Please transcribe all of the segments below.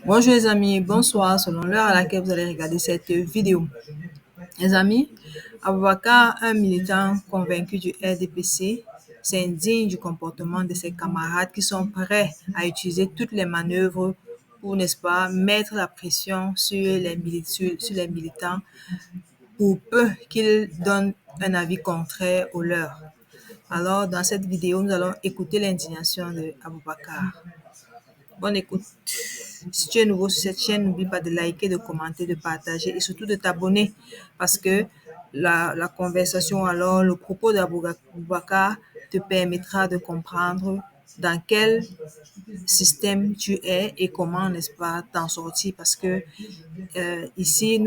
Bonjour les amis, bonsoir selon l'heure à laquelle vous allez regarder cette vidéo. Les amis, Aboubakar, un militant convaincu du RDPC, s'indigne du comportement de ses camarades qui sont prêts à utiliser toutes les manœuvres pour, n'est-ce pas, mettre la pression sur les militants pour peu qu'ils donnent un avis contraire au leur. Alors, dans cette vidéo, nous allons écouter l'indignation de Aboubakar. Bonne écoute. Si tu es nouveau sur cette chaîne, n'oublie pas de liker, de commenter, de partager et surtout de t'abonner parce que la conversation, alors le propos d'Aboubacar te permettra de comprendre dans quel système tu es et comment, n'est-ce pas, t'en sortir parce que ici,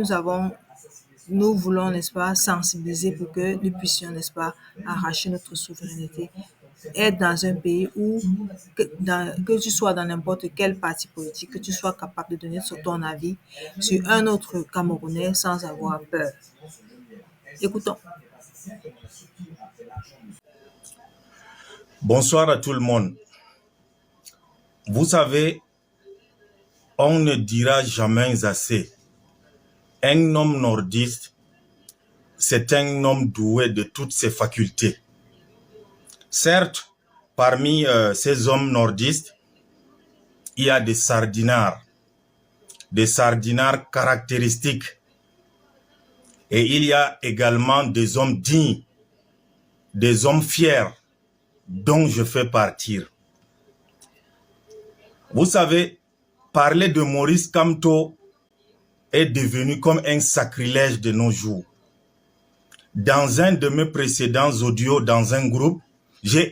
nous voulons, n'est-ce pas, sensibiliser pour que nous puissions, n'est-ce pas, arracher notre souveraineté. Être dans un pays où, que tu sois dans n'importe quel parti politique, que tu sois capable de donner ton avis sur un autre Camerounais sans avoir peur. Écoutons. Bonsoir à tout le monde. Vous savez, on ne dira jamais assez. Un homme nordiste, c'est un homme doué de toutes ses facultés. Certes, parmi ces hommes nordistes, il y a des sardinards caractéristiques. Et il y a également des hommes dignes, des hommes fiers, dont je fais partir. Vous savez, parler de Maurice Kamto est devenu comme un sacrilège de nos jours. Dans un de mes précédents audios dans un groupe, j'ai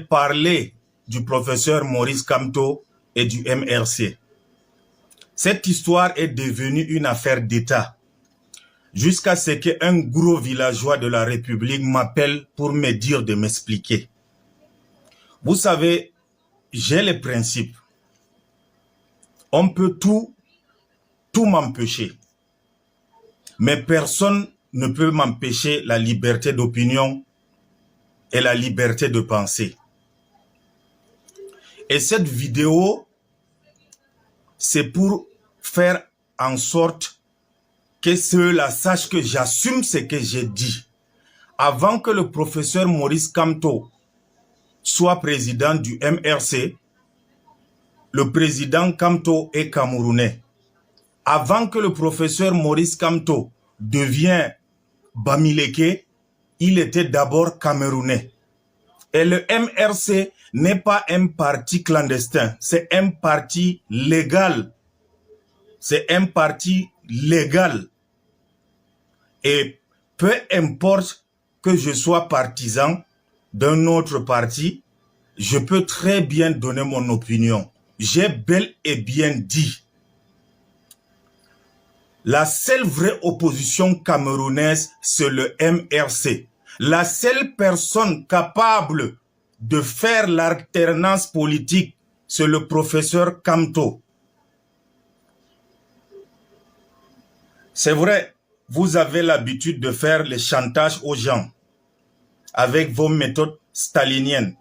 parlé du professeur Maurice Kamto et du MRC. Cette histoire est devenue une affaire d'État, jusqu'à ce qu'un gros villageois de la République m'appelle pour me dire de m'expliquer. Vous savez, j'ai les principes. On peut tout m'empêcher. Mais personne ne peut m'empêcher la liberté d'opinion et la liberté de penser. Et cette vidéo, c'est pour faire en sorte que ceux-là sachent que j'assume ce que j'ai dit. Avant que le professeur Maurice Kamto soit président du MRC, le président Kamto est camerounais. Avant que le professeur Maurice Kamto devienne Bamileke, il était d'abord camerounais. Et le MRC n'est pas un parti clandestin, c'est un parti légal. C'est un parti légal. Et peu importe que je sois partisan d'un autre parti, je peux très bien donner mon opinion. J'ai bel et bien dit. La seule vraie opposition camerounaise, c'est le MRC. La seule personne capable de faire l'alternance politique, c'est le professeur Kamto. C'est vrai, vous avez l'habitude de faire les chantages aux gens avec vos méthodes staliniennes.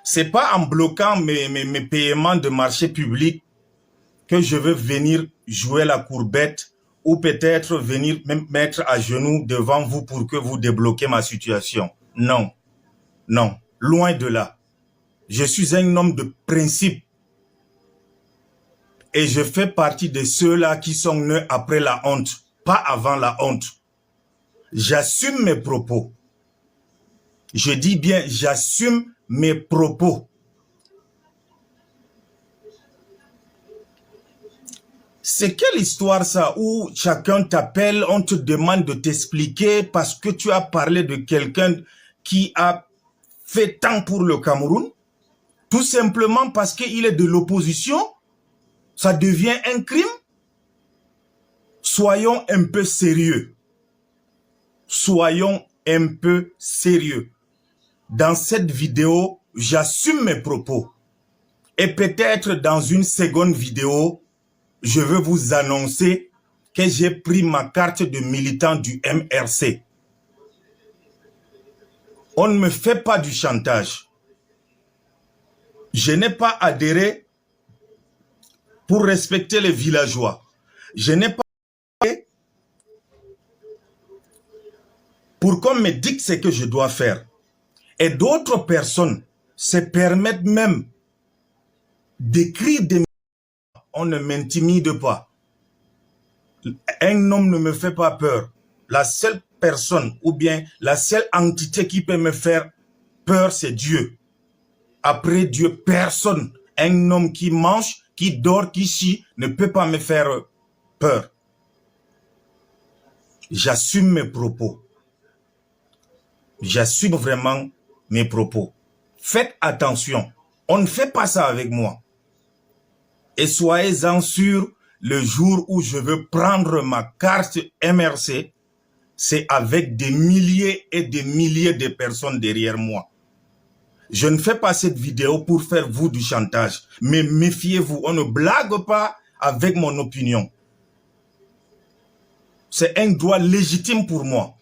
C'est pas en bloquant mes paiements de marché public que je veux venir jouer la courbette ou peut-être venir me mettre à genoux devant vous pour que vous débloquiez ma situation. Non, non, loin de là. Je suis un homme de principe et je fais partie de ceux-là qui sont nés après la honte, pas avant la honte. J'assume mes propos. Je dis bien, j'assume mes propos. C'est quelle histoire ça où chacun t'appelle, on te demande de t'expliquer parce que tu as parlé de quelqu'un qui a fait tant pour le Cameroun? Tout simplement parce qu'il est de l'opposition? Ça devient un crime? Soyons un peu sérieux. Soyons un peu sérieux. Dans cette vidéo, j'assume mes propos. Et peut-être dans une seconde vidéo, je veux vous annoncer que j'ai pris ma carte de militant du MRC. On ne me fait pas du chantage. Je n'ai pas adhéré pour respecter les villageois. Je n'ai pas pour qu'on me dicte ce que je dois faire. Et d'autres personnes se permettent même d'écrire des messages. On ne m'intimide pas. Un homme ne me fait pas peur. La seule personne ou bien la seule entité qui peut me faire peur, c'est Dieu. Après Dieu, personne. Un homme qui mange, qui dort, qui chie, ne peut pas me faire peur. J'assume mes propos. J'assume vraiment mes propos. Faites attention. On ne fait pas ça avec moi. Et soyez-en sûrs, le jour où je veux prendre ma carte MRC, c'est avec des milliers et des milliers de personnes derrière moi. Je ne fais pas cette vidéo pour faire vous du chantage, mais méfiez-vous, on ne blague pas avec mon opinion. C'est un droit légitime pour moi.